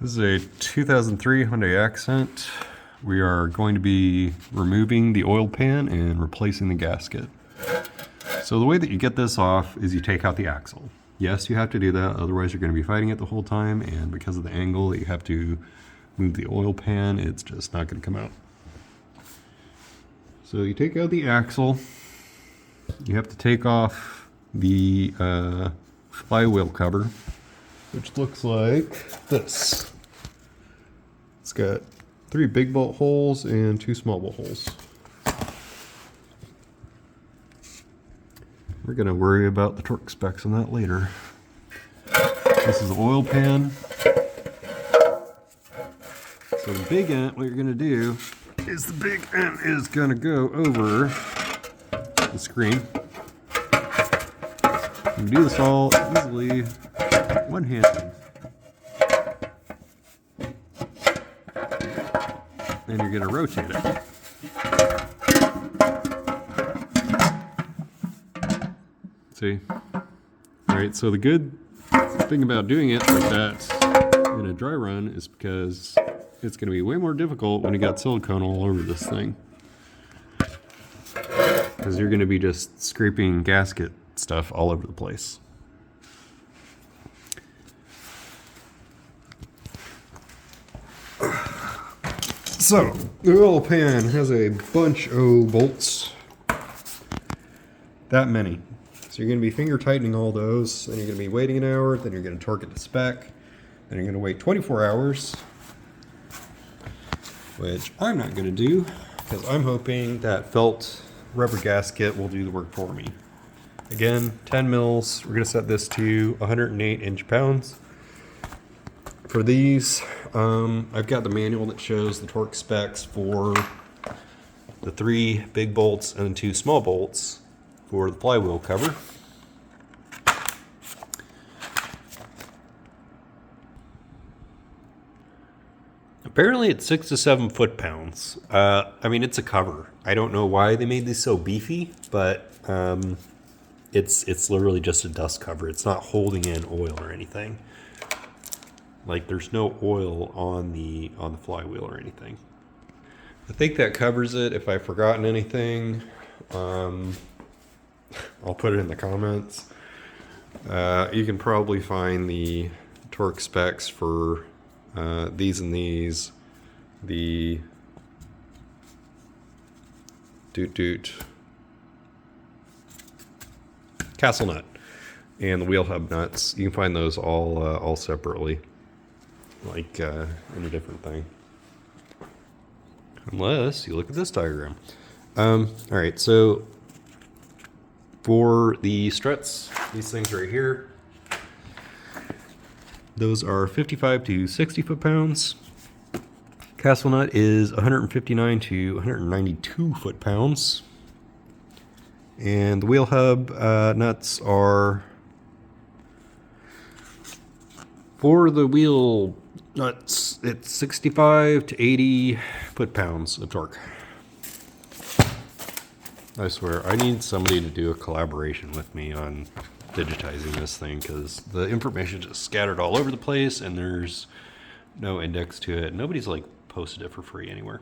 This is a 2003 Hyundai Accent. We are going to be removing the oil pan and replacing the gasket. So the way that you get this off is you take out the axle. Yes, you have to do that, otherwise you're going to be fighting it the whole time, and because of the angle that you have to move the oil pan, it's just not going to come out. So you take out the axle, you have to take off the flywheel cover, which looks like this. It's got 3 big bolt holes and 2 small bolt holes. We're going to worry about the torque specs on that later. This is the oil pan. So the big end, what you're going to do is the big end is going to go over the screen. You can do this all easily one-handed. Then you're going to rotate it. See? Alright, so the good thing about doing it like that in a dry run is because it's going to be way more difficult when you got silicone all over this thing. Because you're going to be just scraping gasket stuff all over the place. So, the oil pan has a bunch of bolts. That many. So you're going to be finger tightening all those, then you're going to be waiting an hour, then you're going to torque it to spec, then you're going to wait 24 hours, which I'm not going to do, because I'm hoping that felt rubber gasket will do the work for me. Again, 10 mils, we're going to set this to 108 inch-pounds. For these, I've got the manual that shows the torque specs for the 3 big bolts and 2 small bolts for the flywheel cover. Apparently it's 6 to 7 foot-pounds. I mean, it's a cover. I don't know why they made these so beefy, but it's literally just a dust cover. It's not holding in oil or anything. Like, there's no oil on the flywheel or anything. I think that covers it. If I've forgotten anything, I'll put it in the comments. You can probably find the torque specs for these and these. The castle nut and the wheel hub nuts. You can find those all separately, like in a different thing. Unless you look at this diagram. All right, so for the struts, these things right here, those are 55 to 60 foot-pounds. Castle nut is 159 to 192 foot-pounds. And the wheel hub nuts are, for the wheel nuts, it's 65 to 80 foot-pounds of torque. I swear, I need somebody to do a collaboration with me on digitizing this thing, because the information just scattered all over the place and there's no index to it. Nobody's like posted it for free anywhere.